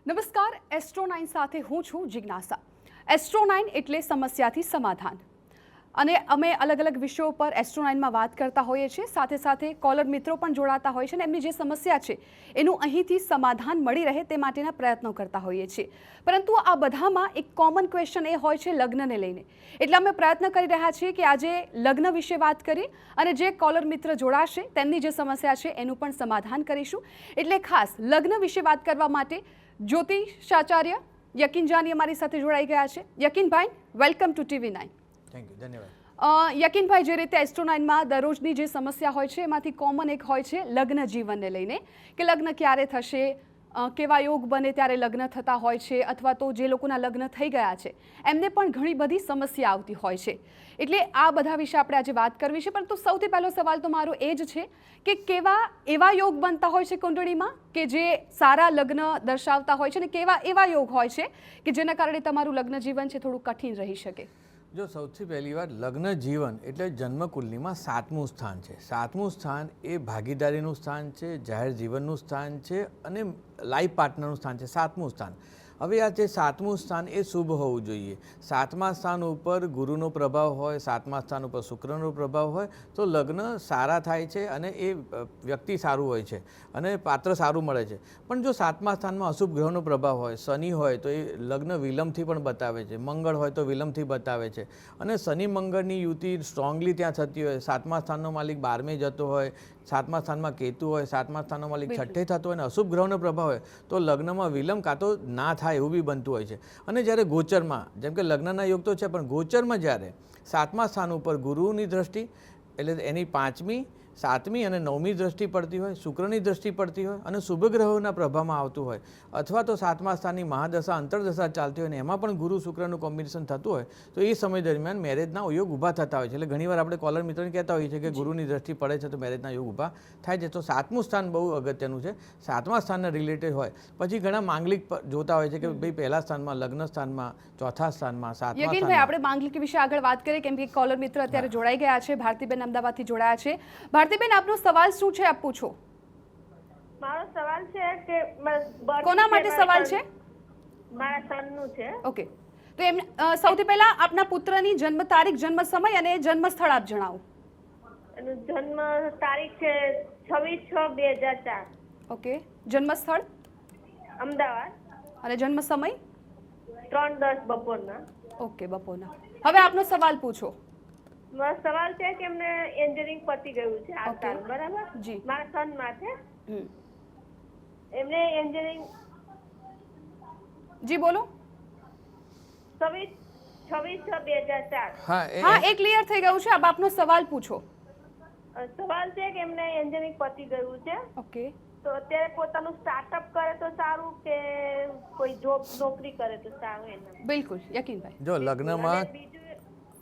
નમસ્કાર, એસ્ટ્રો 9 સાથે હું છું જિજ્ઞાસા। એસ્ટ્રો 9 એટલે સમસ્યાથી સમાધાન અને અમે અલગ અલગ વિષયો પર એસ્ટ્રો 9 માં વાત કરતા હોઈએ છીએ। સાથે સાથે કોલર મિત્રો પણ જોડાતા હોય છે અને એમની જે સમસ્યા છે એનું અહીંથી સમાધાન મળી રહે તે માટેના પ્રયત્નો કરતા હોઈએ છીએ। પરંતુ આ બધામાં એક કોમન ક્વેશ્ચન એ હોય છે લગ્નને લઈને। એટલે અમે પ્રયત્ન કરી રહ્યા છીએ કે આજે લગ્ન વિશે વાત કરી અને જે કોલર મિત્ર જોડાશે તેમની જે સમસ્યા છે એનું પણ સમાધાન કરીશું। એટલે ખાસ લગ્ન વિશે વાત કરવા માટે જ્યોતિષાચાર્ય યકીન જાની અમારી સાથે જોડાઈ ગયા છે। Yakinbhai, welcome to TV 9। Thank you, ધન્યવાદ। યકીનભાઈ, જે રીતે એસ્ટ્રો 9માં દરરોજની જે સમસ્યા હોય છે એમાંથી કોમન એક હોય છે લગ્ન જીવનને લઈને કે લગ્ન ક્યારે થશે, કેવા યોગ બને ત્યારે લગ્ન થતા હોય છે, અથવા તો જે લોકોના લગ્ન થઈ ગયા છે એમને પણ ઘણી બધી સમસ્યા આવતી હોય છે। એટલે આ બધા વિશે આપણે આજે વાત કરવી છે। પરંતુ સૌથી પહેલો સવાલ તો મારો એ જ છે કે કેવા એવા યોગ બનતા હોય છે કુંડળીમાં કે જે સારા લગ્ન દર્શાવતા હોય છે અને કેવા એવા યોગ હોય છે કે જેના કારણે તમારું લગ્ન જીવન છે થોડું કઠિન રહી શકે। જો સૌથી પહેલી વાર લગ્ન જીવન એટલે જન્મકુંડલીમાં 7મું સ્થાન છે। 7મું સ્થાન એ ભાગીદારીનું સ્થાન છે, જાહેર જીવનનું સ્થાન છે અને લાઈફ પાર્ટનરનું સ્થાન છે। 7મું સ્થાન। હવે આ જે 7મું સ્થાન એ શુભ હોવું જોઈએ। 7મા સ્થાન ઉપર ગુરુનો પ્રભાવ હોય, 7મા સ્થાન ઉપર શુક્રનો પ્રભાવ હોય તો લગ્ન સારા થાય છે અને એ વ્યક્તિ સારું હોય છે અને પાત્ર સારું મળે છે। પણ જો 7મા સ્થાનમાં અશુભ ગ્રહનો પ્રભાવ હોય, શનિ હોય તો એ લગ્ન વિલંબથી પણ બતાવે છે, મંગળ હોય તો વિલંબથી બતાવે છે અને શનિ મંગળની યુતિ સ્ટ્રોંગલી ત્યાં થતી હોય, 7મા સ્થાનનો માલિક 12મે જતો હોય, 7મા સ્થાનમાં કેતુ હોય, 7મા સ્થાનનો માલિક 6ઠ્ઠે થતો હોય અને અશુભ ગ્રહનો પ્રભાવ હોય તો લગ્નમાં વિલંબ કાં તો ના થાય એવું બી બનતું હોય છે। અને જ્યારે ગોચરમાં, જેમ કે લગ્નના યોગ તો છે પણ ગોચરમાં જ્યારે 7મા સ્થાન ઉપર ગુરુની દ્રષ્ટિ એટલે એની 5મી, 7મી અને 9મી દ્રષ્ટિ પડતી હોય, શુક્રની દ્રષ્ટિ પડતી હોય અને શુભ ગ્રહોના પ્રભાવમાં આવતું હોય અથવા તો 7મા સ્થાનની મહાદશા અંતરદશા ચાલતી હોય અને એમાં પણ ગુરુ શુક્રનું કોમ્બિનેશન થતું હોય તો એ સમય દરમિયાન મેરેજના યોગ ઊભા થતા હોય છે। એટલે ઘણીવાર આપણે કોલર મિત્રોને કહેતા હોઈએ છીએ કે ગુરુની દ્રષ્ટિ પડે છે તો મેરેજના યોગ ઊભા થાય છે। તો 7મું સ્થાન બહુ અગત્યનું છે। 7મા સ્થાનના રિલેટેડ હોય પછી ઘણા માંગલિક જોતા હોય છે કે ભાઈ પહેલા સ્થાનમાં, લગ્ન સ્થાનમાં, ચોથા સ્થાનમાં, 7મા યકીનભાઈ, આપણે માંગલિક વિશે આગળ વાત કરીએ કેમ કે કોલર મિત્ર અત્યારે જોડાઈ ગયા છે। ભારતીબેન અમદાવાદથી જોડાયા છે। ભારતીબેન, આપનો સવાલ શું છે, આપ પૂછો। મારો સવાલ છે કે કોના માટે સવાલ છે? મારા સનનું છે। ઓકે, તો એમ સૌથી પહેલા આપના પુત્રની જન્મ તારીખ, જન્મ સમય અને જન્મ સ્થળ આપ જણાવો। એનું જન્મ તારીખ છે 26/6/2004। ઓકે, જન્મ સ્થળ અમદાવાદ અને જન્મ સમય 3:10 બપોરના। ઓકે, બપોરના। હવે આપનો સવાલ પૂછો। મારો સવાલ છે કે એમને એન્જિનિયરિંગ પતી ગયું છે આ Okay. સાલ, બરાબર? જી। મારા સન માટે એમને એન્જિનિયરિંગ જી બોલો। 26/6/2004। હા, એ ક્લિયર થઈ ગયું છે। આપ આપનો સવાલ પૂછો। સવાલ છે કે એમને એન્જિનિયરિંગ પતી ગયું છે ઓકે, તો અત્યારે પોતાનું સ્ટાર્ટઅપ કરે તો સારું કે કોઈ જોબ નોકરી કરે તો સારું? એના બિલકુલ યકીનભાઈ। જો લગ્નમાં, બીજું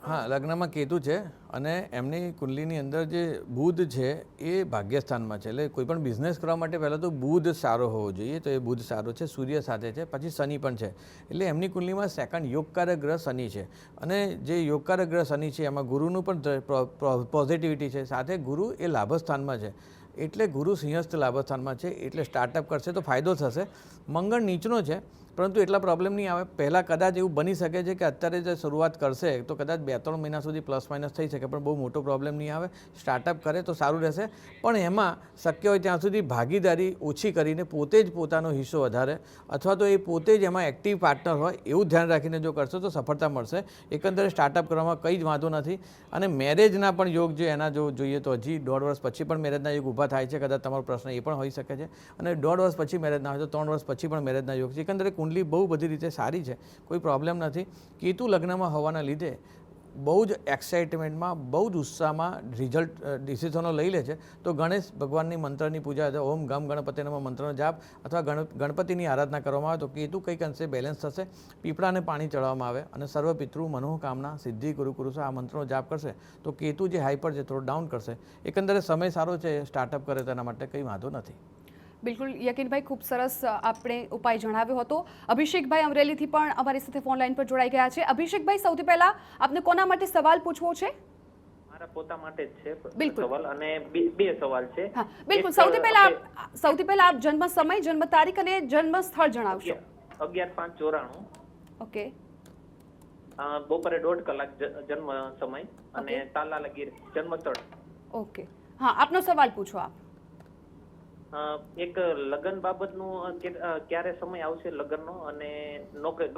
હા, લગ્નમાં કેતુ છે અને એમની કુંડલીની અંદર જે બુધ છે એ ભાગ્યસ્થાનમાં છે। એટલે કોઈ પણ બિઝનેસ કરવા માટે પહેલાં તો બુધ સારો હોવો જોઈએ, તો એ બુધ સારો છે, સૂર્ય સાથે છે, પછી શનિ પણ છે। એટલે એમની કુંડલીમાં સેકન્ડ યોગકારક ગ્રહ શનિ છે અને જે યોગકારક ગ્રહ શનિ છે એમાં ગુરુનું પણ પોઝિટિવિટી છે, સાથે ગુરુ એ લાભસ્થાનમાં છે એટલે ગુરુ સિંહસ્થ લાભસ્થાનમાં છે એટલે સ્ટાર્ટઅપ કરશે તો ફાયદો થશે। મંગળ નીચનો છે પરંતુ એટલા પ્રોબ્લેમ નહીં આવે। પહેલાં કદાચ એવું બની શકે છે કે અત્યારે જે શરૂઆત કરશે તો કદાચ 2-3 મહિના સુધી પ્લસ માઇનસ થઈ શકે પણ બહુ મોટો પ્રોબ્લેમ નહીં આવે। સ્ટાર્ટઅપ કરે તો સારું રહેશે પણ એમાં શક્ય હોય ત્યાં સુધી ભાગીદારી ઓછી કરીને પોતે જ પોતાનો હિસ્સો વધારે અથવા તો એ પોતે જ એમાં એક્ટિવ પાર્ટનર હોય એવું ધ્યાન રાખીને જો કરશો તો સફળતા મળશે। એકંદરે સ્ટાર્ટઅપ કરવામાં કંઈ જ વાંધો નથી અને મેરેજના પણ યોગ જો એના જો જોઈએ તો હજી 1.5 વર્ષ પછી પણ મેરેજના યોગ ઊભા થાય છે। કદાચ તમારો પ્રશ્ન એ પણ હોઈ શકે છે અને 1.5 વર્ષ પછી મેરેજ ના હોય તો 3 વર્ષ પછી પણ મેરેજના યોગ છે। એકંદરે કુંડલી બહુ બધી રીતે સારી છે, કોઈ પ્રોબ્લેમ નથી। કેતુ લગ્નમાં હોવાના લીધે બહુ જ એક્સાઇટમેન્ટમાં, બહુ જ ઉત્સાહમાં રિઝલ્ટ ડિસિઝનો લઈ લે છે। તો ગણેશ ભગવાનની મંત્રની પૂજા, ઓમ ગમ ગણપતિ નમઃ મંત્રનો જાપ અથવા ગણપતિની આરાધના કરવામાં આવે તો કેતુ કંઈક અંશે બેલેન્સ થશે। પીપળાને પાણી ચડાવવામાં આવે અને સર્વ પિતૃ મનોકામના સિદ્ધિ ગુરુ કુરુષ આ મંત્રનો જાપ કરશે તો કેતુ જે હાઈપર છે થોડો ડાઉન કરશે। એકંદરે સમય સારો છે, સ્ટાર્ટઅપ કરે તેના માટે કંઈ વાંધો નથી। બિલકુલ યકીનભાઈ, ખૂબ સરસ આપણે ઉપાય જણાવ્યો હતો। અભિષેકભાઈ અમરેલીથી પણ અમારી સાથે ફોન લાઈન પર જોડાઈ ગયા છે। અભિષેકભાઈ, સૌથી પહેલા આપને કોના માટે સવાલ પૂછવો છે? મારા પોતા માટે જ છે બિલકુલ સવાલ અને બે સવાલ છે। હા બિલકુલ, સૌથી પહેલા આપ જન્મ સમય, જન્મ તારીખ અને જન્મ સ્થળ જણાવશો। 11/5/94, ઓકે. બપોરે 1.5 કલાક જન્મ સમય અને Okay. તાલા લગીર જન્મ સ્થળ. ઓકે, હા, આપનો સવાલ પૂછો આપ. એક લગ્ન બાબતનું ક્યારે સમય આવશે લગ્નનો, અને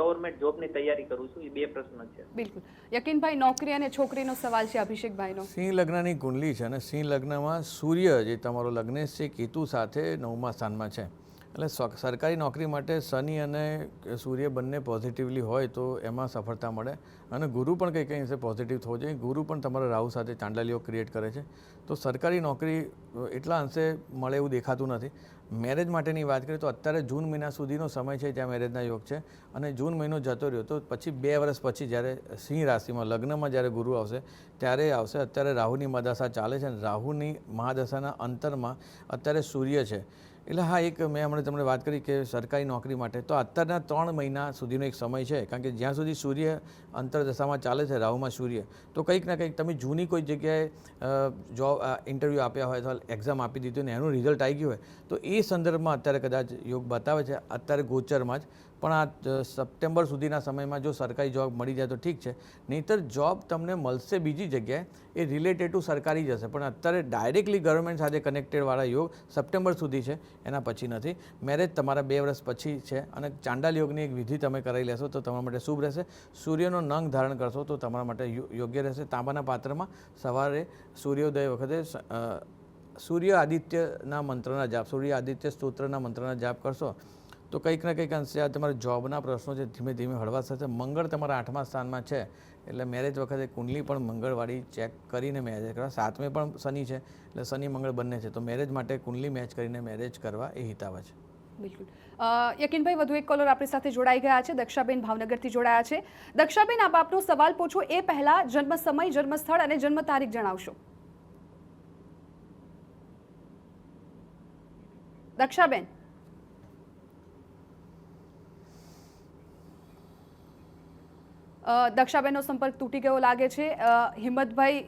ગવર્મેન્ટ જોબની તૈયારી કરું છું, એ 2 પ્રશ્ન છે. બિલકુલ. યકીનભાઈ, નોકરી અને છોકરીનો સવાલ છે અભિષેકભાઈનો. સિંહ લગ્નની કુંડલી છે અને સિંહ લગ્નમાં સૂર્ય જે તમારો લગ્નેશ છે કેતુ સાથે 9મા સ્થાનમાં છે. એટલે સરકારી નોકરી માટે શનિ અને સૂર્ય બંને પોઝિટિવલી હોય તો એમાં સફળતા મળે. અને ગુરુ પણ કંઈ કંઈ પોઝિટિવ થવો જોઈએ. ગુરુ પણ તમારા રાહુ સાથે ચાંડાલીઓ ક્રિએટ કરે છે. તો સરકારી નોકરી એટલા અંશે મળે એવું દેખાતું નથી. મેરેજ માટેની વાત કરીએ તો અત્યારે જૂન મહિના સુધીનો સમય છે જ્યાં મેરેજના યોગ છે. અને જૂન મહિનો જતો રહ્યો તો પછી 2 વર્ષ પછી જ્યારે સિંહ રાશિમાં લગ્નમાં જ્યારે ગુરુ આવશે ત્યારે આવશે. અત્યારે રાહુની મહાદશા ચાલે છે અને રાહુની મહાદશાના અંતરમાં અત્યારે સૂર્ય છે. એટલે હા, એક મેં હમણાં તમને વાત કરી કે સરકારી નોકરી માટે તો અત્યારના 3 મહિના સુધીનો એક સમય છે. કારણ કે જ્યાં સુધી સૂર્ય અંતરદશામાં ચાલે છે, રાહુમાં સૂર્ય, તો કંઈક ના કંઈક તમે જૂની કોઈ જગ્યાએ જોબ ઇન્ટરવ્યૂ આપ્યા હોય અથવા એક્ઝામ આપી દીધી અને એનું રિઝલ્ટ આવી ગયું હોય તો એ સંદર્ભમાં અત્યારે કદાચ યોગ બતાવે છે, અત્યારે ગોચરમાં જ. પણ આ સપ્ટેમ્બર સુધીના સમયમાં જો સરકારી જોબ મળી જાય તો ઠીક છે. નહીંતર જોબ તમને મળશે બીજી જગ્યાએ, એ રિલેટેડ ટુ સરકારી જશે. પણ અત્યારે ડાયરેક્ટલી ગવર્મેન્ટ સાથે કનેક્ટેડવાળા યોગ સપ્ટેમ્બર સુધી છે, એના પછી નથી. મેરેજ તમારા 2 વર્ષ પછી છે. અને ચાંડાલ યોગની એક વિધિ તમે કરાવી લેશો તો તમારા માટે શુભ રહેશે. સૂર્યનો નંગ ધારણ કરશો તો તમારા માટે યોગ્ય રહેશે. તાંબાના પાત્રમાં સવારે સૂર્યોદય વખતે સૂર્ય આદિત્યના મંત્રના જાપ, સૂર્ય આદિત્ય સ્તોત્રના મંત્રના જાપ કરશો તો કંઈક ના કંઈક અંશે આ તમારા જોબના પ્રશ્નો છે ધીમે ધીમે હળવા થશે. મંગળ તમારા 8મા સ્થાનમાં છે એટલે મેરેજ વખતે કુંડલી પણ મંગળવાળી ચેક કરીને મેરેજ કરવા. 7મે પણ શનિ છે એટલે શનિ મંગળ બંને છે, તો મેરેજ માટે કુંડલી મેચ કરીને મેરેજ કરવા એ હિતાવ છે. બિલકુલ. યકીનભાઈ, વધુ એક કોલર આપણી સાથે જોડાઈ ગયા છે. દક્ષાબેન ભાવનગરથી જોડાયા છે. દક્ષાબેન, આપ આપનો સવાલ પૂછો એ પહેલા જન્મ સમય, જન્મ સ્થળ અને જન્મ તારીખ જણાવશો. દક્ષાબેન. દક્ષાબેનનો સંપર્ક તૂટી ગયો લાગે છે. હિંમતભાઈ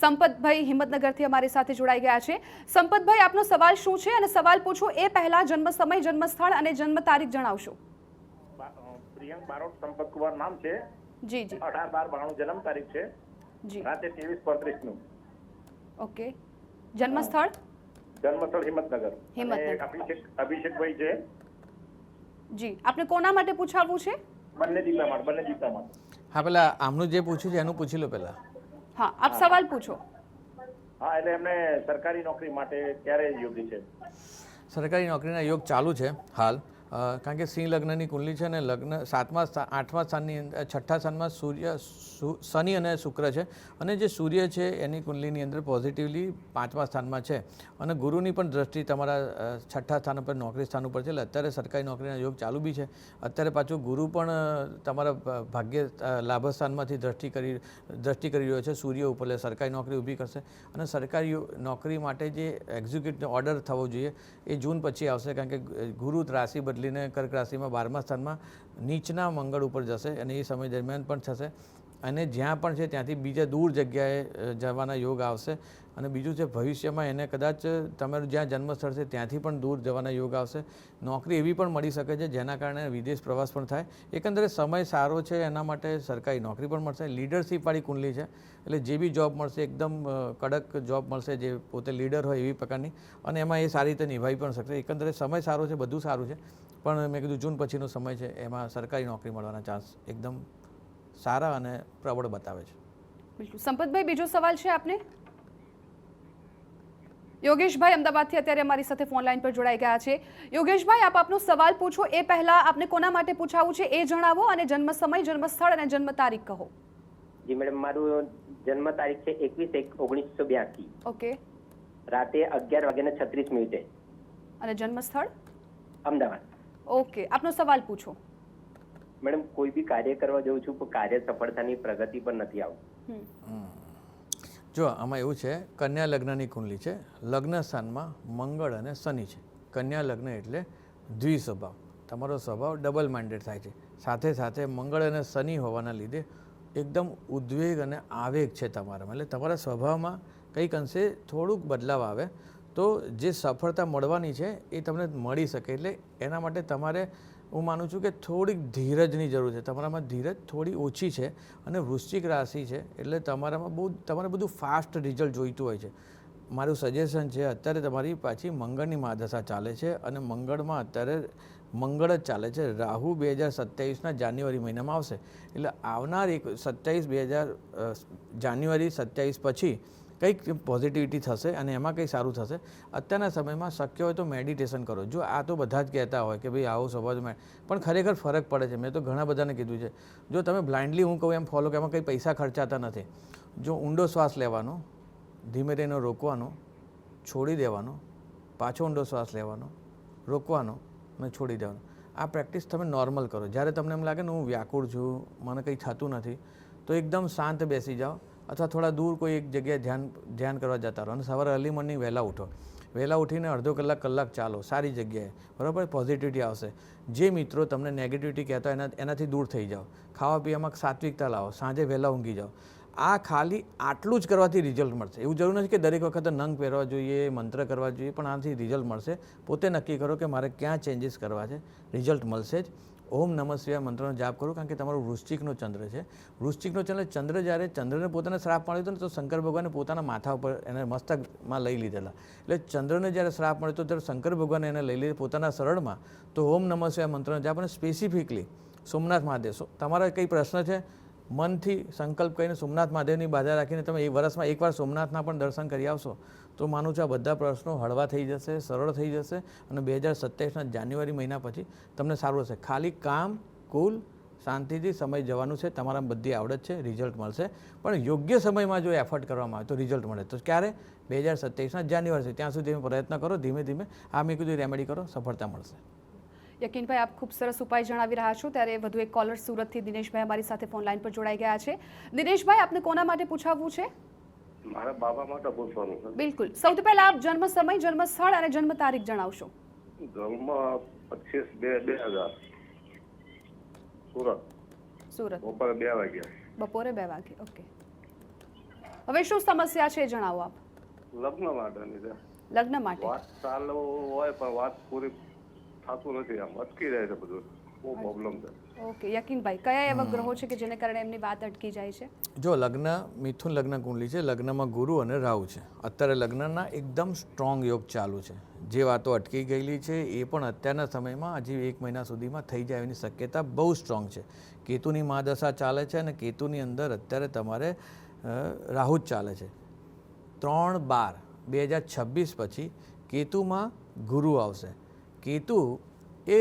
સંપતભાઈ હિંમતનગરથી અમારી સાથે જોડાઈ ગયા છે. સંપતભાઈ, આપનો સવાલ શું છે અને સવાલ પૂછો એ પહેલા જન્મ સમય, જન્મ સ્થળ અને જન્મ તારીખ જણાવશો. પ્રિયંક બારોટ સંપતકુમાર નામ છે. જી જી. 18/12/92 જન્મ તારીખ છે. જી. રાતે 23:35 નું. ઓકે. જન્મ સ્થળ? જન્મ સ્થળ હિંમતનગર. હિંમતનગર. અભિષેકભાઈ છે. જી. આપને કોના માટે પૂછાવવું છે? બંને દીકરા માટે. હા, પેલા આમનું જે પૂછ્યું છે એનું પૂછી લો પહેલાં. હા, આપ સવાલ પૂછો. હા, એટલે એમને સરકારી નોકરી માટે ક્યારે યોગ્ય છે? સરકારી નોકરીના યોગ ચાલુ છે હાલ. કારણ કે સિંહ લગ્નની કુંડલી છે અને લગ્ન 8મા સ્થાનની 6ઠ્ઠા સ્થાનમાં શનિ અને શુક્ર છે. અને જે સૂર્ય છે એની કુંડલીની અંદર પોઝિટિવલી 5મા સ્થાનમાં છે. અને ગુરુની પણ દ્રષ્ટિ તમારા 6ઠ્ઠા સ્થાન પર નોકરી સ્થાન ઉપર છે. એટલે અત્યારે સરકારી નોકરીના યોગ ચાલુ બી છે. અત્યારે પાછું ગુરુ પણ તમારા ભાગ્ય લાભ સ્થાનમાંથી દ્રષ્ટિ કરી રહ્યો છે સૂર્ય ઉપર. એટલે સરકારી નોકરી ઊભી કરશે. અને સરકારી નોકરી માટે જે એક્ઝિક્યુટિવ ઓર્ડર થવો જોઈએ એ જૂન પછી આવશે. કારણ કે ગુરુ રાશિ બદલીને કર્ક રાશિમાં 12મા સ્થાનમાં નીચના મંગળ ઉપર જશે અને એ સમય દરમિયાન પણ થશે. અને જ્યાં પણ છે ત્યાંથી બીજા દૂર જગ્યાએ જવાના યોગ આવશે. અને બીજું છે ભવિષ્યમાં એને કદાચ તમારું જ્યાં જન્મસ્થળ છે ત્યાંથી પણ દૂર જવાના યોગ આવશે. નોકરી એવી પણ મળી શકે છે જેના કારણે વિદેશ પ્રવાસ પણ થાય. એકંદરે સમય સારો છે એના માટે સરકારી નોકરી પણ મળશે. લીડરશીપવાળી કુંડલી છે એટલે જે બી જોબ મળશે એકદમ કડક જોબ મળશે, જે પોતે લીડર હોય એવી પ્રકારની, અને એમાં એ સારી રીતે નિભાવી પણ શકશે. એકંદરે સમય સારો છે, બધું સારું છે. પણ મેં કીધું જૂન પછીનો સમય છે એમાં સરકારી નોકરી મળવાના ચાન્સ એકદમ સારા અને પ્રબળ બતાવે છે. બિલકુલ. સંપતભાઈ, બીજો સવાલ છે આપને? યોગેશભાઈ અમદાવાદથી અત્યારે અમારી સાથે ફોન લાઈન પર જોડાઈ ગયા છે. યોગેશભાઈ, આપ આપનો સવાલ પૂછો એ પહેલા આપને કોના માટે પૂછાવું છે એ જણાવો અને જન્મ સમય, જન્મ સ્થળ અને જન્મ તારીખ કહો. જી મેડમ, મારું જન્મ તારીખ છે 21/1/1982. ઓકે. રાતે 11:36. અને જન્મ સ્થળ? અમદાવાદ. ઓકે. આપનો સવાલ પૂછો. મેડમ, કોઈ બી કાર્ય કરવા જઉં છું પણ કાર્ય સફળતાની પ્રગતિ પર નથી આવતી. જો આમાં એવું છે, કન્યા લગ્નની કુંડલી છે. લગ્ન સ્થાનમાં મંગળ અને શનિ છે. કન્યા લગ્ન એટલે દ્વિસ્વભાવ. તમારો સ્વભાવ ડબલ માઇન્ડેડ થાય છે. સાથે સાથે મંગળ અને શનિ હોવાના લીધે એકદમ ઉદ્વેગ અને આવેગ છે તમારામાં. એટલે તમારા સ્વભાવમાં કંઈક અંશે થોડુંક બદલાવ આવે તો જે સફળતા મળવાની છે એ તમને મળી શકે. એટલે એના માટે તમારે હું માનું છું કે થોડીક ધીરજની જરૂર છે. તમારામાં ધીરજ થોડી ઓછી છે અને વૃશ્ચિક રાશિ છે એટલે તમારે બધું ફાસ્ટ રિઝલ્ટ જોઈતું હોય છે. મારું સજેશન છે, અત્યારે તમારી પાછી મંગળની મહાદશા ચાલે છે અને મંગળમાં અત્યારે મંગળ જ ચાલે છે. રાહુ 2027ના જાન્યુઆરી મહિનામાં આવશે એટલે આવનાર જાન્યુઆરી 27 પછી કંઈક પોઝિટિવિટી થશે અને એમાં કંઈ સારું થશે. અત્યારના સમયમાં શક્ય હોય તો મેડિટેશન કરો. જો આ તો બધા જ કહેતા હોય કે ભાઈ આવો સ્વભાવ પણ ખરેખર ફરક પડે છે. મેં તો ઘણા બધાને કીધું છે, જો તમે બ્લાઇન્ડલી હું કહું એમ ફોલો કે એમાં કંઈ પૈસા ખર્ચાતા નથી. જો ઊંડો શ્વાસ લેવાનો, ધીમે રહીને રોકવાનો, છોડી દેવાનો, પાછો ઊંડો શ્વાસ લેવાનો, રોકવાનો અને છોડી દેવાનો. આ પ્રેક્ટિસ તમે નોર્મલ કરો. જ્યારે તમને એમ લાગે ને હું વ્યાકુળ છું, મને કંઈ થતું નથી, તો એકદમ શાંત બેસી જાઓ અથવા થોડા દૂર કોઈ એક જગ્યાએ ધ્યાન કરવા જતા રહો અને સવારે અર્લી મોર્નિંગ વહેલા ઉઠો. વહેલા ઉઠીને અડધો કલાક ચાલો સારી જગ્યાએ, બરાબર, પોઝિટિવિટી આવશે. જે મિત્રો તમને નેગેટિવિટી કહેતા હોય એનાથી દૂર થઈ જાઓ. ખાવા પીવામાં સાત્વિકતા લાવો, સાંજે વહેલા ઊંઘી જાઓ. આ ખાલી આટલું જ કરવાથી રિઝલ્ટ મળશે. એવું જરૂર નથી કે દરેક વખતે નંગ પહેરવા જોઈએ, મંત્ર કરવા જોઈએ, પણ આનાથી રિઝલ્ટ મળશે. પોતે નક્કી કરો કે મારે ક્યાં ચેન્જીસ કરવા છે, રિઝલ્ટ મળશે જ. ઓમ નમઃ શિવાય મંત્રનો જાપ કરો, કારણ કે તમારો વૃશ્ચિકનો ચંદ્ર છે. વૃશ્ચિકનો ચંદ્ર જ્યારે ચંદ્રને પોતાને શ્રાપ મળ્યો હતો ને તો શંકર ભગવાને પોતાના માથા ઉપર એને મસ્તકમાં લઈ લીધેલા. એટલે ચંદ્રને જ્યારે શ્રાપ મળ્યો હતો ત્યારે શંકર ભગવાને એને લઈ લીધે પોતાના શરણમાં. તો ઓમ નમઃ શિવાય મંત્રનો જાપ અને સ્પેસિફિકલી સોમનાથ મહાદેવ. તમારા કંઈ પ્રશ્ન છે, મનથી સંકલ્પ કરીને સોમનાથ મહાદેવની બાધા રાખીને તમે વર્ષમાં એકવાર સોમનાથના પણ દર્શન કરી આવશો તો માનું છું આ બધા પ્રશ્નો હળવા થઈ જશે, સરળ થઈ જશે અને 2027ના જાન્યુઆરી મહિના પછી તમને સારું હશે. ખાલી કામ, કુલ, શાંતિથી સમય જવાનું છે. તમારામાં બધી આવડત છે, રિઝલ્ટ મળશે. પણ યોગ્ય સમયમાં જો એફર્ટ કરવામાં આવે તો રિઝલ્ટ મળે. તો ક્યારે? 2027ના જાન્યુઆરી. ત્યાં સુધી પ્રયત્ન કરો, ધીમે ધીમે આ મેં કીધું રેમેડી કરો, સફળતા મળશે. યકીનભાઈ, આપ ખૂબ સરસ ઉપાય જણાવી રહ્યા છો. ત્યારે વધુ એક કોલર સુરતથી દિનેશભાઈ અમારી સાથે ફોન લાઈન પર જોડાઈ ગયા છે. દિનેશભાઈ, આપને કોના માટે પૂછાવવું છે? મારા બાબા માટે પૂછવાનું છે. બિલકુલ. સૌથી પહેલા આપ જન્મ સમય, જન્મ સ્થળ અને જન્મ તારીખ જણાવશો. જન્મ 25/2/2000 સુરત, બપોરે 2 વાગ્યા. બપોરે 2 વાગે. ઓકે. હવે શું સમસ્યા છે જણાવો આપ. લગ્ન માટેની છે. લગ્ન માટે વાત ચાલુ હોય પણ વાત પૂરી થતું નથી, આમ અટકી જાય છે બધું. બહુ પ્રોબ્લેમ છે. ઓકે. યકીનભાઈ, કયા એવા ગ્રહો છે કે જેને કારણે એમની વાત અટકી જાય છે? જો મિથુન લગ્ન કુંડલી છે, લગ્નમાં ગુરુ અને રાહુ છે. અત્યારે લગ્નના એકદમ સ્ટ્રોંગ યોગ ચાલુ છે. જે વાતો અટકી ગયેલી છે એ પણ અત્યારના સમયમાં હજી 1 મહિના સુધીમાં થઈ જાય એની શક્યતા બહુ સ્ટ્રોંગ છે. કેતુની મહાદશા ચાલે છે અને કેતુની અંદર અત્યારે તમારે રાહુ જ ચાલે છે. 3/12/2026 પછી કેતુમાં ગુરુ આવશે. કેતુ એ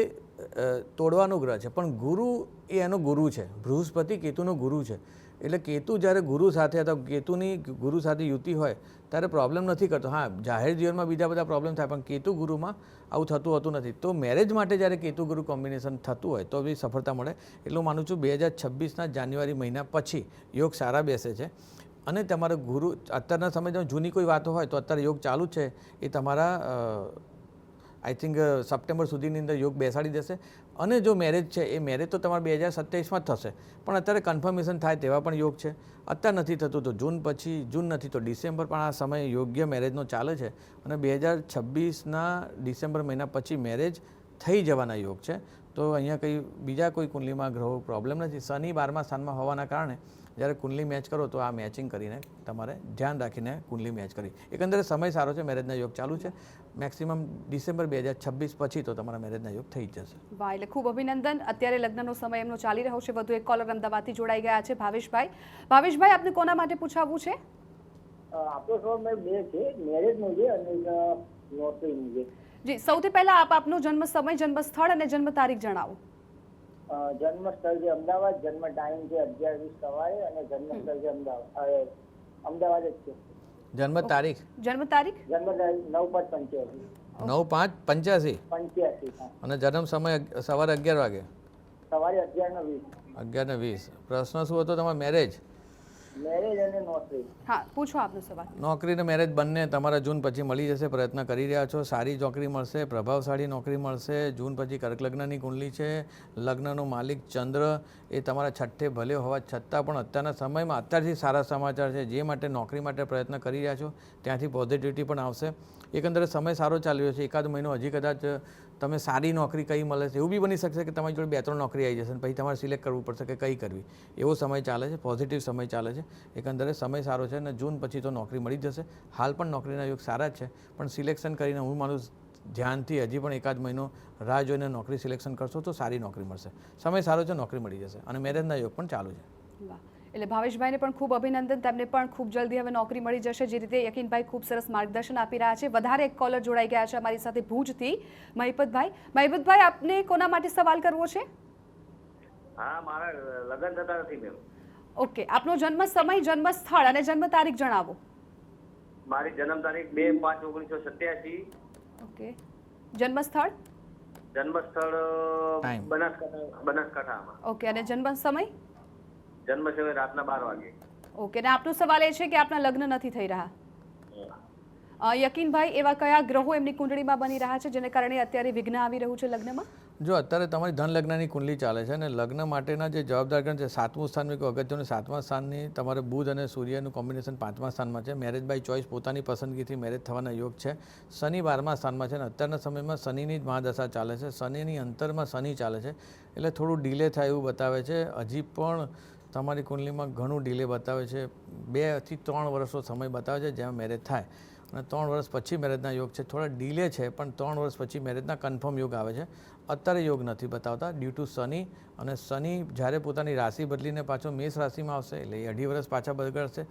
તોડવાનો ગ્રહ છે પણ ગુરુ એ એનો ગુરુ છે. બૃહસ્પતિ કેતુનો ગુરુ છે. એટલે કેતુ જ્યારે ગુરુ સાથે અથવા કેતુની ગુરુ સાથે યુતિ હોય ત્યારે પ્રોબ્લેમ નથી કરતો. હા, જાહેર જીવનમાં બીજા બધા પ્રોબ્લેમ થાય પણ કેતુ ગુરુમાં આવું થતું હોતું નથી. તો મેરેજ માટે જ્યારે કેતુ ગુરુ કોમ્બિનેશન થતું હોય તો બી સફળતા મળે. એટલું માનું છું 2026ના જાન્યુઆરી મહિના પછી યોગ સારા બેસે છે. અને તમારો ગુરુ અત્યારના સમયમાં જૂની કોઈ વાતો હોય તો અત્યારે યોગ ચાલુ જ છે એ તમારા આઈ થિંક સપ્ટેમ્બર સુધીની અંદર યોગ બેસાડી દેશે. અને જો મેરેજ છે એ મેરેજ તો તમારે 2027માં જ થશે પણ અત્યારે કન્ફર્મેશન થાય તેવા પણ યોગ છે. અત્યારે નથી થતું તો જૂન નથી તો ડિસેમ્બર પણ આ સમય યોગ્ય મેરેજનો ચાલે છે અને 2026ના ડિસેમ્બર મહિના પછી મેરેજ થઈ જવાના યોગ છે. તો અહીંયા કંઈ બીજા કોઈ કુંડલીમાં ગ્રહો પ્રોબ્લેમ નથી. શનિ 12મા સ્થાનમાં હોવાના કારણે જ્યારે કુંડલી મેચ કરો તો આ મેચિંગ કરીને તમારે ધ્યાન રાખીને કુંડલી મેચ કરી. એકંદરે સમય સારો છે, મેરેજના યોગ ચાલુ છે. મેક્સિમમ ડિસેમ્બર 2026 પછી તો તમારા મેરેજના યોગ થઈ જશે. વાહ, એટલે ખૂબ અભિનંદન. અત્યારે લગ્નનો સમય એમનો ચાલી રહ્યો છે. વધુ એક કોલર અમદાવાદથી જોડાઈ ગયા છે, ભાવેશભાઈ. ભાવેશભાઈ, આપને કોના માટે પૂછાવવું છે? આપણો સવાલ મેં 2 છે, મેરેજનું છે અને નોકરીનું છે. જી, સૌથી પહેલા આપ આપનો જન્મ સમય, જન્મ સ્થળ અને જન્મ તારીખ જણાવો. જન્મ સ્થળ છે અમદાવાદ, જન્મ ટાઈમ છે 11:20 સવારે અને જન્મ સ્થળ છે અમદાવાદ જ છે. જન્મ તારીખ? જન્મ તારીખ? જન્મ તારીખ 9/5/85. 9/5/85. અને જન્મ સમય સવારે 11 વાગે? સવારે 11:20. 11:20. પ્રશ્ન શું હતો તમારો? મેરેજ અને નોકરી. હા, પૂછો આપનો સવાલ. નોકરી અને મેરેજ બંને તમારા જૂન પછી મળી જશે. પ્રયત્ન કરી રહ્યા છો, સારી નોકરી મળશે, પ્રભાવશાળી નોકરી મળશે. જૂન પછી કર્ક લગ્નની કુંડલી છે. લગ્નનો માલિક ચંદ્ર એ તમારા છઠ્ઠે ભલે હોવા છતાં પણ અત્યારના સમયમાં અત્યારથી સારા સમાચાર છે. જે માટે નોકરી માટે પ્રયત્ન કરી રહ્યા છો ત્યાંથી પોઝિટિવિટી પણ આવશે. એકંદરે સમય સારો ચાલી રહ્યો છે. એકાદ મહિનો હજી કદાચ તમે સારી નોકરી કઈ મળે છે, એવું બી બની શકશે કે તમારી જોડે 2-3 નોકરી આવી જશે અને પછી તમારે સિલેક્ટ કરવું પડશે કે કઈ કરવી. એવો સમય ચાલે છે, પોઝિટિવ સમય ચાલે છે. એકંદરે સમય સારો છે અને જૂન પછી તો નોકરી મળી જશે. હાલ પણ નોકરીના યોગ સારા જ છે, પણ સિલેક્શન કરીને હું માનું ધ્યાનથી હજી પણ એકાદ મહિનો રાહ જોઈને નોકરી સિલેક્શન કરશો તો સારી નોકરી મળશે. સમય સારો છે, નોકરી મળી જશે અને મેરેજના યોગ પણ ચાલુ છે. વાહ. એટલે ભાવેશભાઈને પણ ખૂબ અભિનંદન, તેમને પણ ખૂબ જલ્દી હવે નોકરી મળી જશે. જે રીતે યકીનભાઈ ખૂબ સરસ માર્ગદર્શન આપી રહ્યા છે. વધારે એક કોલર જોડાઈ ગયા છે અમારી સાથે ભુજથી, મહિપતભાઈ. મહિપતભાઈ, આપને કોના માટે સવાલ કરવો છે? હા, મારા લગ્ન થતા નથી મેમ. ઓકે, આપનો જન્મ સમય, જન્મ સ્થળ અને જન્મ તારીખ જણાવો. મારી જન્મ તારીખ 2/5/1987. ઓકે, જન્મ સ્થળ? જન્મ સ્થળ Time. બનાસકાંઠામાં. ઓકે, અને જન્મ સમય? જન્મ સમય રાતના 12 વાગે. ઓકે, અને આપનો સવાલ એ છે કે આપના લગ્ન નથી થઈ રહ્યા. યકીનભાઈ, એવા કયા ગ્રહો એમની કુંડળીમાં બની રહ્યા છે જેને કારણે અત્યારે વિઘ્ન આવી રહ્યું છે લગ્નમાં? જો અત્યારે તમારી ધન લગ્નની કુંડલી ચાલે છે અને લગ્ન માટેના જે જવાબદાર ગ્રહ છે, 7મું સ્થાન મેં કહ્યું અગત્યનું, 7મા સ્થાનની તમારે બુધ અને સૂર્યનું કોમ્બિનેશન 5મા સ્થાનમાં છે. મેરેજ બાય ચોઇસ, પોતાની પસંદગીથી મેરેજ થવાના યોગ છે. શનિ 12મા સ્થાનમાં છે અને અત્યારના સમયમાં શનિની જ મહાદશા ચાલે છે. શનિની અંતરમાં શનિ ચાલે છે એટલે થોડું ડિલે થાય એવું બતાવે છે. હજી પણ તમારી કુંડલીમાં ઘણું ડિલે બતાવે છે. 2 થી 3 વર્ષનો સમય બતાવે છે જ્યાં મેરેજ થાય અને 3 વર્ષ પછી મેરેજના યોગ છે. થોડા ડિલે છે પણ 3 વર્ષ પછી મેરેજના કન્ફર્મ યોગ આવે છે. અત્યારે યોગ નથી બતાવતા ડ્યુ ટુ શનિ, અને શનિ જ્યારે પોતાની રાશિ બદલીને પાછો મેષ રાશિમાં આવશે એટલે એ 2.5 વર્ષ પાછા બગડશે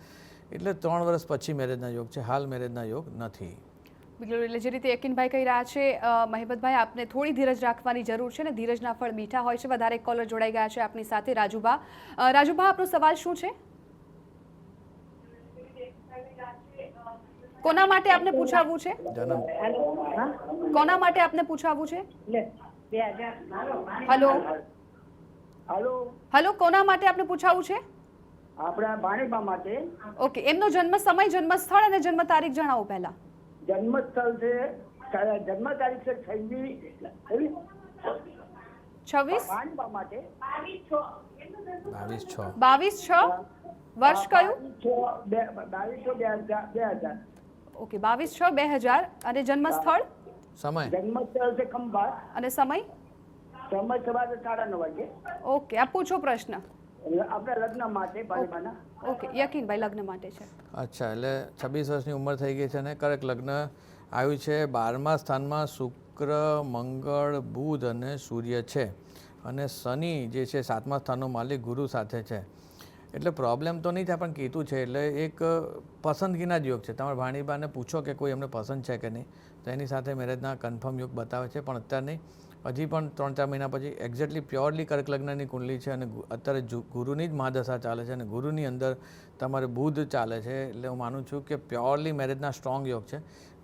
એટલે 3 વર્ષ પછી મેરેજના યોગ છે. હાલ મેરેજના યોગ નથી. બિલકુલ, એટલે જે રીતે યકીનભાઈ કહી રહ્યા છે, મહિપતભાઈ, આપને થોડી ધીરજ રાખવાની જરૂર છે ને ધીરજના ફળ મીઠા હોય છે. વધારે કોલર જોડાઈ ગયા છે આપની સાથે. રાજુભા, રાજુભા, આપનો સવાલ શું છે? કોના માટે આપને પૂછાવવું છે? જન્મ કોના માટે આપને પૂછાવવું છે? હલો હાલો, હલો, કોના માટે આપને પૂછાવવું છે? આપણા ભાણેબા માટે. ઓકે, એમનો જન્મ સમય, જન્મ સ્થળ અને જન્મ તારીખ જણાવો પહેલા. જન્મ સ્થળ છે, જન્મ તારીખ છે 26 ભાણેબા માટે 22/6. 22/6. વર્ષ કયું? 22/6/2000. ઓકે, 22/6/2000. અને જન્મ સ્થળ સમય જન્મ સ્થળ છે ખંભાત. અને સમય? સમય સવારે 9:30 વાગે. ઓકે, આપ પૂછો પ્રશ્ન. આપણા લગ્ન માટે ભાણેબાના. ઓકે, યકીનભાઈ, લગ્ન માટે છે. અચ્છા, એટલે 26 વર્ષની ઉંમર થઈ ગઈ છે અને કરેક્ટ લગ્ન આવ્યું છે. 12મા સ્થાનમાં શુક્ર, મંગળ, બુધ અને સૂર્ય છે અને શનિ જે છે 7મા સ્થાનનો માલિક ગુરુ સાથે છે. એટલે પ્રોબ્લેમ તો નહીં થાય પણ કેતુ છે એટલે એક પસંદગીના જ યોગ છે. તમારા ભાણીબાને પૂછો કે કોઈ એમને પસંદ છે કે નહીં, તો એની સાથે મેરેજના કન્ફર્મ યોગ બતાવે છે, પણ અત્યારે નહીં. હજી પણ 3-4 મહિના પછી એક્ઝેક્ટલી પ્યોરલી કર્ક લગ્નની કુંડલી છે અને અત્યારે ગુરુની જ મહાદશા ચાલે છે અને ગુરુની અંદર તમારે બુધ ચાલે છે એટલે હું માનું છું કે પ્યોરલી મેરેજના સ્ટ્રોંગ યોગ છે.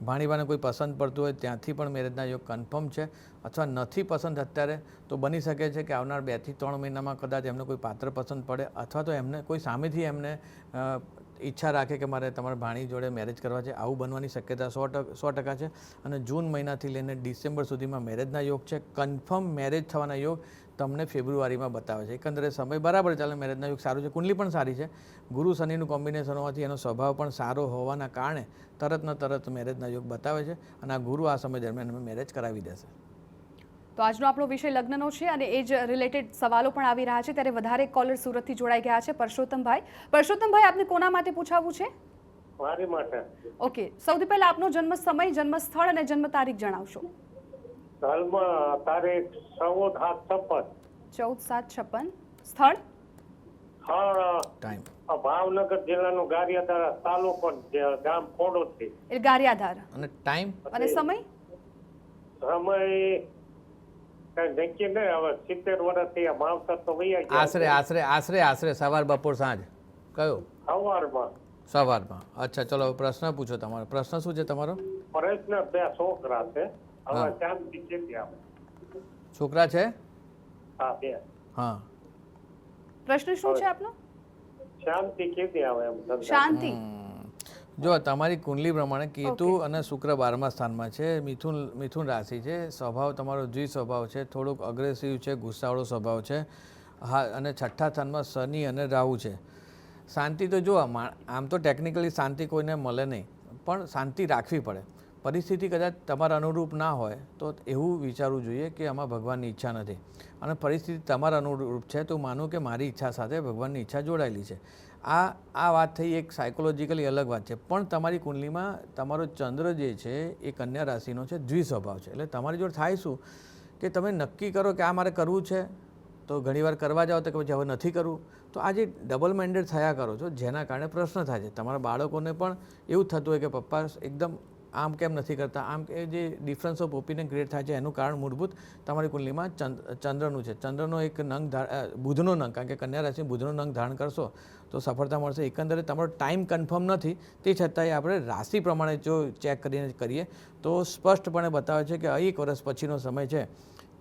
ભાણીબાને કોઈ પસંદ પડતું હોય ત્યાંથી પણ મેરેજના યોગ કન્ફર્મ છે, અથવા નથી પસંદ અત્યારે તો બની શકે છે કે આવનાર 2 થી 3 મહિનામાં કદાચ એમને કોઈ પાત્ર પસંદ પડે, અથવા તો એમને કોઈ સામેથી એમને ઈચ્છા રાખે કે મારે તમારા ભાણી જોડે મેરેજ કરવા છે. આવું બનવાની શક્યતા 100% છે. અને જૂન મહિનાથી લઈને ડિસેમ્બર સુધીમાં મેરેજના યોગ છે. કન્ફર્મ મેરેજ થવાના યોગ તમને ફેબ્રુઆરીમાં બતાવે છે. એકંદરે સમય બરાબર ચાલે, મેરેજના યોગ સારું છે, કુંડલી પણ સારી છે. ગુરુ શનિનું કોમ્બિનેશન હોવાથી એનો સ્વભાવ પણ સારો હોવાના કારણે તરત મેરેજના યોગ બતાવે છે અને આ ગુરુ આ સમય દરમિયાન મેરેજ કરાવી દેશે. તો આજનો આપણો વિષય લગ્નનો છે અને એ જ રિલેટેડ સવાલો પણ આવી રહ્યા છે. ત્યારે વધારે કોલર સુરતથી જોડાઈ ગયા છે. પરસોત્તમભાઈ, આપને કોના માટે પૂછાવવું છે? મારી માટે. ઓકે, સૌથી પહેલા આપનો જન્મ સમય, જન્મ સ્થળ અને જન્મ તારીખ જણાવશો. હાલમાં તારીખ 14/7/56. 14/7/56. સ્થળ? ટાઈમ ભાવનગર જિલ્લાનું ગારિયાધાર તાલુકો, ગામ ખોડોદથી. એ ગારિયાધાર. અને ટાઈમ અને સમય? સમય કઈ નક્કી નહીં, હવે 70 વર્ષથી આ માવતર તો વૈયા ગયા. આશરે સવાર, બપોર, સાંજ કયો? સવારમાં. સવારમાં. અચ્છા, ચલો હવે પ્રશ્ન પૂછો. તમારો પ્રશ્ન શું છે? તમારો પ્રશ્ન 2 છોકરા છે, હવે શાંતિ કેટલી આવે? છોકરા છે? હા, 2. હા. પ્રશ્ન શું છે આપનો? શાંતિ કેટલી આવે એમ ધંધા? શાંતિ. જો તમારી કુંડલી પ્રમાણે કેતુ અને શુક્ર 12મા સ્થાનમાં છે. મિથુન રાશિ છે. સ્વભાવ તમારો દ્વિ સ્વભાવ છે, થોડુંક અગ્રેસિવ છે, ગુસ્સાવાળો સ્વભાવ છે. હા, અને 6ઠ્ઠા સ્થાનમાં શનિ અને રાહુ છે. શાંતિ તો જો આમ તો ટેકનિકલી શાંતિ કોઈને મળે નહીં, પણ શાંતિ રાખવી પડે. પરિસ્થિતિ કદાચ તમારા અનુરૂપ ના હોય તો એવું વિચારવું જોઈએ કે આમાં ભગવાનની ઈચ્છા નથી, અને પરિસ્થિતિ તમારા અનુરૂપ છે તો માનું કે મારી ઈચ્છા સાથે ભગવાનની ઈચ્છા જોડાયેલી છે. આ વાત થઈ એક સાયકોલોજીકલી અલગ વાત છે. પણ તમારી કુંડલીમાં તમારો ચંદ્ર જે છે એ કન્યા રાશિનો છે, દ્વિસ્વભાવ છે. એટલે તમારી જોડે થાય શું કે તમે નક્કી કરો કે આ મારે કરવું છે તો ઘણીવાર કરવા જાઓ તો કે પછી હવે નથી કરવું. તો આ જે ડબલ માઇન્ડેડ થયા કરો છો જેના કારણે પ્રશ્ન થાય છે. તમારા બાળકોને પણ એવું થતું હોય કે પપ્પા એકદમ આમ કેમ નથી કરતા, આમ એ જે ડિફરન્સ ઓફ ઓપિનિયન ક્રિએટ થાય છે એનું કારણ મૂળભૂત તમારી કુંડલીમાં ચંદ્રનું છે. ચંદ્રનો એક નંગ બુધનો નંગ, કારણ કે કન્યા રાશિ બુધનો નંગ ધારણ કરશો તો સફળતા મળશે. એકંદરે તમારો ટાઈમ કન્ફર્મ નથી, તે છતાંય આપણે રાશિ પ્રમાણે જો ચેક કરીને કરીએ તો સ્પષ્ટપણે બતાવે છે કે 1 વર્ષ પછીનો સમય છે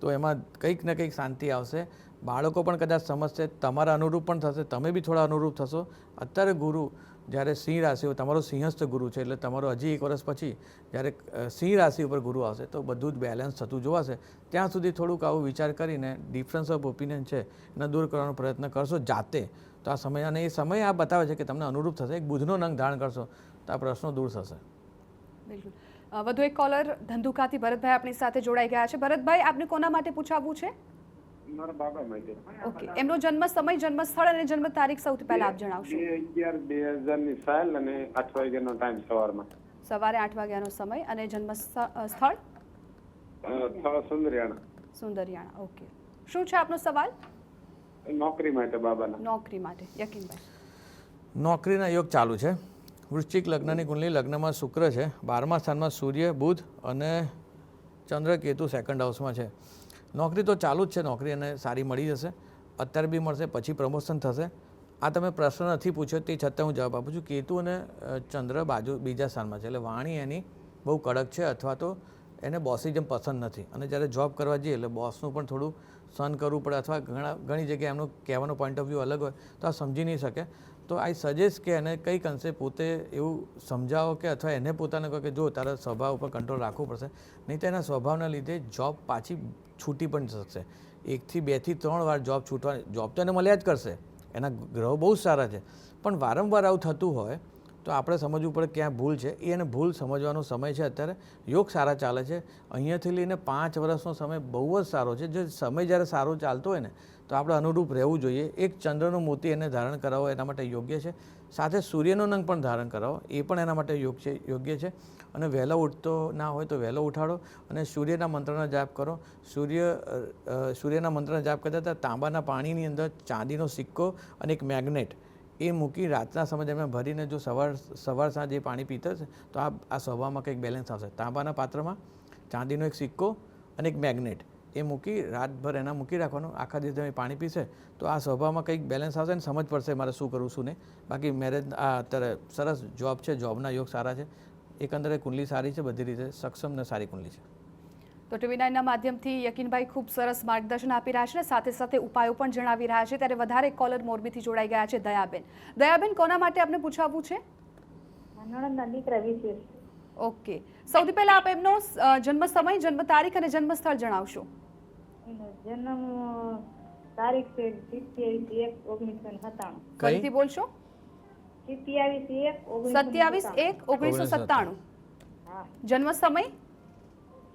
તો એમાં કંઈક ને કંઈક શાંતિ આવશે. બાળકો પણ કદાચ સમજશે, તમારા અનુરૂપ પણ થશે, તમે બી થોડા અનુરૂપ થશો. અત્યારે ગુરુ જ્યારે સિંહ રાશિ હોય, તમારો સિંહસ્થ ગુરુ છે, એટલે તમારો હજી 1 વર્ષ પછી જ્યારે સિંહ રાશિ ઉપર ગુરુ આવશે તો બધું જ બેલેન્સ થતું જોવાશે. ત્યાં સુધી થોડુંક આવું વિચાર કરીને ડિફરન્સ ઓફ ઓપિનિયન છે એને દૂર કરવાનો પ્રયત્ન કરશો જાતે તો આ સમય, અને એ સમય આ બતાવે છે કે તમને અનુરૂપ થશે. એક બુધનો નંગ ધારણ કરશો તો આ પ્રશ્નો દૂર થશે. બિલકુલ. વધુ એક કોલર ધંધુકાથી ભરતભાઈ આપણી સાથે જોડાઈ ગયા છે. ભરતભાઈ, આપને કોના માટે પૂછાવવું છે? મારા બાબા માટે. ઓકે, એમનો જન્મ સમય, જન્મ સ્થળ અને જન્મ તારીખ સૌથી પહેલા આપ જણાવશો. 11/2000 ની સાલ અને 8 વાગ્યાનો ટાઈમ સવારમાં. સવારે 8 વાગ્યાનો સમય અને જન્મ સ્થળ સુંદરિયાણા. સુંદરિયાણા. ઓકે, શું છે આપનો સવાલ? નોકરી માટે બાબાના. નોકરી માટે. યકીનભાઈ, નોકરીના યોગ ચાલુ છે. વૃશ્ચિક લગ્નની કુંડલી, લગ્નમાં શુક્ર છે, 12મા સ્થાનમાં સૂર્ય, બુધ અને ચંદ્ર કેતુ સેકન્ડ હાઉસમાં છે. નોકરી તો ચાલુ જ છે, નોકરી એને સારી મળી જશે. અત્યારે બી મળશે, પછી પ્રમોશન થશે. આ તમે પ્રશ્ન નથી પૂછ્યો તે છતાં હું જવાબ આપું છું. કેતુ અને ચંદ્ર બીજા સ્થાનમાં છે, એટલે વાણી એની બહુ કડક છે, અથવા તો એને બોસિઝમ પસંદ નથી. અને જ્યારે જોબ કરવા જઈએ એટલે બોસનું પણ થોડું સહન કરવું પડે, અથવા ઘણી જગ્યાએ એમનો કહેવાનો પોઈન્ટ ઓફ વ્યૂ અલગ હોય તો આ સમજી નહીં શકે. તો આઈ સજેસ્ટ કે એને કંઈક અંશે પોતે એવું સમજાવો કે અથવા એને પોતાને કહો કે જો તારા સ્વભાવ ઉપર કંટ્રોલ રાખવું પડશે, નહીં તો એના સ્વભાવના લીધે જોબ પાછી છૂટી પણ શકશે. 1 થી 2 થી 3 વાર જોબ છૂટવાની, જોબ તો એને મળ્યા જ કરશે, એના ગ્રહો બહુ સારા છે, પણ વારંવાર આવું થતું હોય તો આપણે સમજવું પડે ક્યાં ભૂલ છે. એ એને ભૂલ સમજવાનો સમય છે. અત્યારે યોગ સારા ચાલે છે. અહીંયાથી લઈને 5 વર્ષનો સમય બહુ જ સારો છે. જે સમય જ્યારે સારો ચાલતો હોય ને તો આપણે અનુરૂપ રહેવું જોઈએ. એક ચંદ્રનો મોતી એને ધારણ કરાવો એના માટે યોગ્ય છે. સાથે સૂર્યનો નંગ પણ ધારણ કરાવો, એ પણ એના માટે યોગ્ય છે. અને વહેલો ઉઠતો ના હોય તો વહેલો ઉઠાડો અને સૂર્યના મંત્રના જાપ કરો. સૂર્યના મંત્રના જાપ કરતા હતા તાંબાના પાણીની અંદર ચાંદીનો સિક્કો અને એક મેગ્નેટ એ મૂકી રાતના સમય દરમિયાન ભરીને જો સવાર સાંજ એ પાણી પીતા છે તો આ સ્વભાવમાં કંઈક બેલેન્સ આવશે. તાંબાના પાત્રમાં ચાંદીનો એક સિક્કો અને એક મેગ્નેટ એ મૂકી રાતભર એના મૂકી રાખવાનું. આખા દિવસ તમે પાણી પીશે તો આ સ્વભાવમાં કંઈક બેલેન્સ આવશે ને સમજ પડશે મારે શું કરવું શું નહીં. બાકી મેરેજ આ અત્યારે સરસ જોબ છે, જોબના યોગ સારા છે. એકંદરે કુંડલી સારી છે, બધી રીતે સક્ષમ ને સારી કુંડલી છે. તો TV9ના માધ્યમથી યકીનભાઈ ખૂબ સરસ માર્ગદર્શન આપી રહ્યા છે અને સાથે સાથે ઉપાયો પણ જણાવી રહ્યા છે. ત્યારે વધારે કોલર મોરબીથી જોડાઈ ગયા છે દયાબેન. દયાબેન, કોના માટે આપને પૂછાવવું છે? નણંદના દીકરા વિશે. ઓકે, સૌથી પહેલા આપ એમનો જન્મ સમય, જન્મ તારીખ અને જન્મ સ્થળ જણાવશો. એનો જન્મ તારીખ છે 27/1/1997. ફરીથી બોલશો. 27/1/1997. હા. જન્મ સમય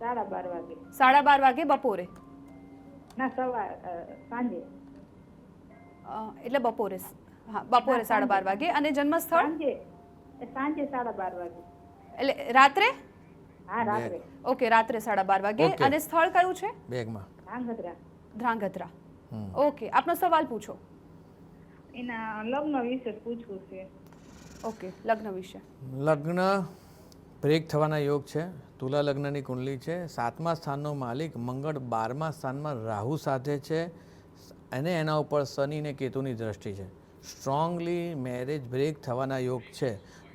12:30 વાગે. 12:30 વાગે બપોરે. ના, સાંજે. એટલે બપોરે. હા, બપોરે 12:30 વાગે. અને જન્મ સ્થળ સાંજે 12:30 વાગે. એટલે રાત્રે? હા, રાત્રે. ઓકે, રાત્રે 12:30 વાગે. ઓકે. અને સ્થળ કયું છે? બેગમાં ધ્રાંગધ્રા. ધ્રાંગધ્રા. ઓકે, આપનો સવાલ પૂછો. એના લગ્ન વિશે પૂછવું છે. ઓકે, લગ્ન વિશે. લગ્ન બ્રેક થવાના યોગ છે. તુલા લગ્નની કુંડલી છે. 7મા સ્થાનનો માલિક મંગળ 12મા સ્થાનમાં રાહુ સાથે છે અને એના ઉપર શનિ ને કેતુની દ્રષ્ટિ છે. સ્ટ્રોંગલી મેરેજ બ્રેક થવાના યોગ છે.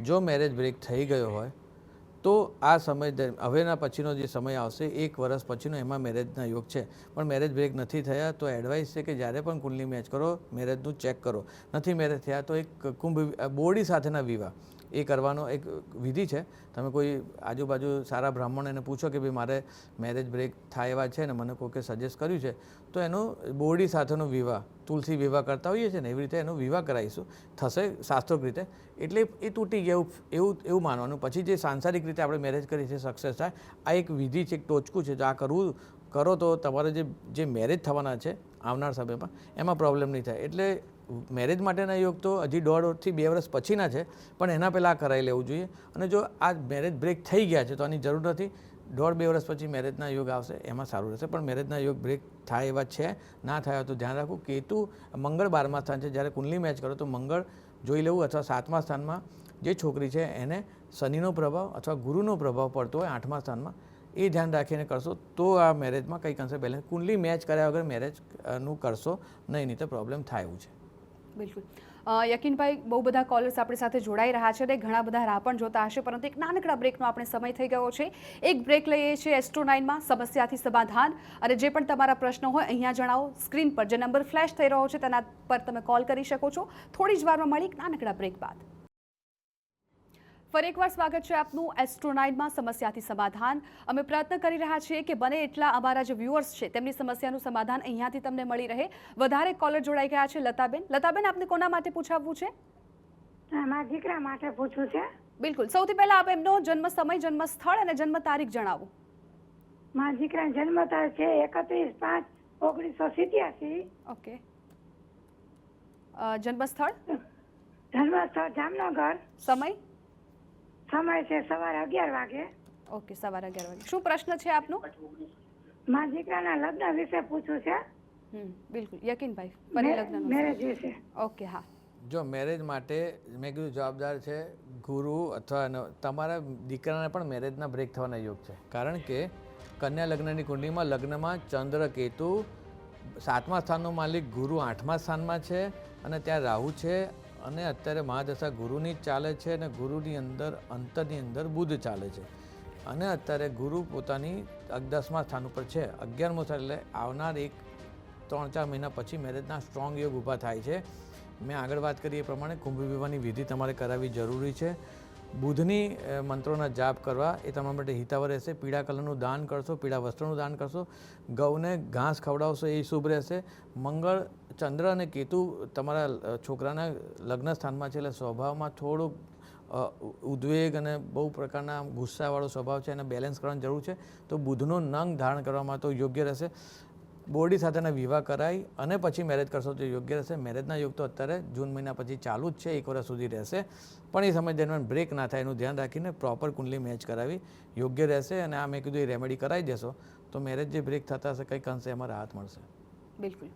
જો મેરેજ બ્રેક થઈ ગયો હોય તો આ સમય હવેના પછીનો જે સમય આવશે 1 વર્ષ પછીનો એમાં મેરેજના યોગ છે. પણ મેરેજ બ્રેક નથી થયા તો એડવાઇસ છે કે જ્યારે પણ કુંડલી મેચ કરો મેરેજનું ચેક કરો. નથી મેરેજ થયા તો એક કુંભ બોરડી સાથેના વિવાહ એ કરવાનો એક વિધિ છે. તમે કોઈ આજુબાજુ સારા બ્રાહ્મણ એને પૂછો કે ભાઈ મારે મેરેજ બ્રેક થાય એવા છે ને મને કોઈકે સજેસ્ટ કર્યું છે, તો એનો બોરડી સાથેનો વિવાહ, તુલસી વિવાહ કરતા હોઈએ છીએ ને એવી રીતે એનો વિવાહ કરાવીશું, થશે શાસ્ત્રોક રીતે. એટલે એ તૂટી ગયા એવું માનવાનું. પછી જે સાંસારિક રીતે આપણે મેરેજ કરીએ છીએ સક્સેસ થાય, આ એક વિધિ છે, એક ટોચકું છે. જો આ કરો તો તમારે જે મેરેજ થવાના છે આવનાર સમયમાં એમાં પ્રોબ્લેમ નહીં થાય. એટલે મેરેજ માટેના યોગ તો હજી 1.5 થી 2 વર્ષ પછીના છે, પણ એના પહેલાં આ કરાવી લેવું જોઈએ. અને જો આ મેરેજ બ્રેક થઈ ગયા છે તો આની જરૂર નથી. 1.5-2 વર્ષ પછી મેરેજના યોગ આવશે, એમાં સારું રહેશે. પણ મેરેજના યોગ બ્રેક થાય એવા છે, ના થાય તો ધ્યાન રાખવું. કેતુ મંગળ 12મા સ્થાન છે. જ્યારે કુંડલી મેચ કરો તો મંગળ જોઈ લેવું, અથવા 7મા સ્થાનમાં જે છોકરી છે એને શનિનો પ્રભાવ અથવા ગુરુનો પ્રભાવ પડતો હોય 8મા સ્થાનમાં, એ ધ્યાન રાખીને કરશો તો આ મેરેજમાં કંઈક અંશે બેલેન્સ. કુંડલી મેચ કર્યા વગર મેરેજનું કરશો નહીં તો પ્રોબ્લેમ થાય એવું છે. બિલકુલ. યકીનભાઈ, બહુ બધા કોલર્સ આપણી સાથે જોડાઈ રહ્યા છે અને ઘણા બધા રાહ પણ જોતા હશે, પરંતુ એક નાનકડા બ્રેકનો આપણે સમય થઈ ગયો છે. એક બ્રેક લઈએ છીએ એસ્ટ્રો 9માં સમસ્યાથી સમાધાન. અને જે પણ તમારા પ્રશ્નો હોય અહીંયા જણાવો. સ્ક્રીન પર જે નંબર ફ્લેશ થઈ રહ્યો છે તેના પર તમે કોલ કરી શકો છો. થોડી જ વારમાં મળી એક નાનકડા બ્રેક બાદ. ફરી એકવાર સ્વાગત છે આપનું એસ્ટ્રો 9માં સમસ્યાથી સમાધાન. અમે પ્રયત્ન કરી રહ્યા છીએ કે બને એટલા અમારા જે વ્યુઅર્સ છે તેમની સમસ્યાનું સમાધાન અહીંયાથી તમને મળી રહે. વધારે કોલર જોડાઈ ગયા છે. લતાબેન, આપને કોના માટે પૂછાવવું છે? મારા દીકરા માટે પૂછવું છે. બિલકુલ. સૌથી પહેલા આપ એમનો જન્મ સમય, જન્મ સ્થળ અને જન્મ તારીખ જણાવો. મારા દીકરાનો જન્મ તારીખ છે 31/5/1987. ઓકે. જન્મ સ્થળ? જામનગર. સમય છે સવારે 11 વાગે. ઓકે, સવારે 11 વાગે. શું પ્રશ્ન છે આપનો? મારા દીકરાના લગ્ન વિશે પૂછવું છે. બિલકુલ યકીનભાઈ, ફરી લગ્ન મેરેજ વિશે. ઓકે, હા. જો મેરેજ માટે મેં કીધું જવાબદાર છે ગુરુ, અથવા તમારા દીકરાને પણ મેરેજના બ્રેક થવાના યોગ છે. કારણ કે કન્યા લગ્નની કુંડલીમાં લગ્નમાં ચંદ્ર કેતુ, 7મા સ્થાનનો માલિક ગુરુ 8મા સ્થાનમાં છે અને ત્યાં રાહુ છે. અને અત્યારે મહાદશા ગુરુની જ ચાલે છે અને ગુરુની અંદર અંતરની અંદર બુધ ચાલે છે. અને અત્યારે ગુરુ પોતાની 10મા સ્થાન ઉપર છે, 11મું સ્થાન. એટલે આવનાર 3-4 મહિના પછી મેરેજના સ્ટ્રોંગ યોગ ઊભા થાય છે. મેં આગળ વાત કરી એ પ્રમાણે કુંભ વિવાહની વિધિ તમારે કરાવવી જરૂરી છે. બુધની મંત્રોના જાપ કરવા એ તમારા માટે હિતાવહ રહેશે. પીળા કલરનું દાન કરશો, પીળા વસ્ત્રનું દાન કરશો, ગૌને ઘાસ ખવડાવશો, એ શુભ રહેશે. મંગળ, ચંદ્ર અને કેતુ તમારા છોકરાના લગ્ન સ્થાનમાં છે, એટલે સ્વભાવમાં થોડુંક ઉદ્વેગ અને બહુ પ્રકારના ગુસ્સાવાળો સ્વભાવ છે, એને બેલેન્સ કરવાની જરૂર છે. તો બુધનો નંગ ધારણ કરવામાં તો યોગ્ય રહેશે. બોરડી સાથેના વિવાહ કરાવી અને પછી મેરેજ કરશો તો યોગ્ય રહેશે. મેરેજના યોગ તો અત્યારે જૂન મહિના પછી ચાલુ જ છે, 1 વર્ષ સુધી રહેશે. પણ એ સમય દરમિયાન બ્રેક ના થાય એનું ધ્યાન રાખીને પ્રોપર કુંડલી મેચ કરાવી યોગ્ય રહેશે. અને આ મેં કીધું એ રેમેડી કરાવી દેશો તો મેરેજ જે બ્રેક થતા હશે કંઈક અંશે એમાં રાહત મળશે. બિલકુલ.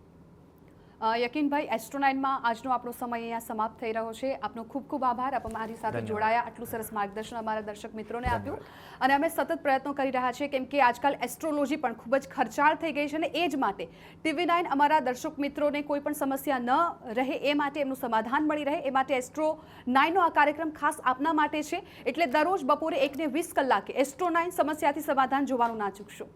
યકીનભાઈ, એસ્ટ્રો 9માં આજનો આપણો સમય અહીંયા સમાપ્ત થઈ રહ્યો છે. આપનો ખૂબ ખૂબ આભાર. આપ અમારી સાથે જોડાયા, આટલું સરસ માર્ગદર્શન અમારા દર્શક મિત્રોને આપ્યું. અને અમે સતત પ્રયત્નો કરી રહ્યા છીએ, કેમ કે આજકાલ એસ્ટ્રોલોજી પણ ખૂબ જ ખર્ચાળ થઈ ગઈ છે અને એ જ માટે TV9 અમારા દર્શક મિત્રોને કોઈ પણ સમસ્યા ન રહે એ માટે, એમનું સમાધાન મળી રહે એ માટે એસ્ટ્રો 9નો આ કાર્યક્રમ ખાસ આપના માટે છે. એટલે દરરોજ બપોરે 1:20 કલાકે એસ્ટ્રો 9 સમસ્યાથી સમાધાન જોવાનું ના ચૂકશો.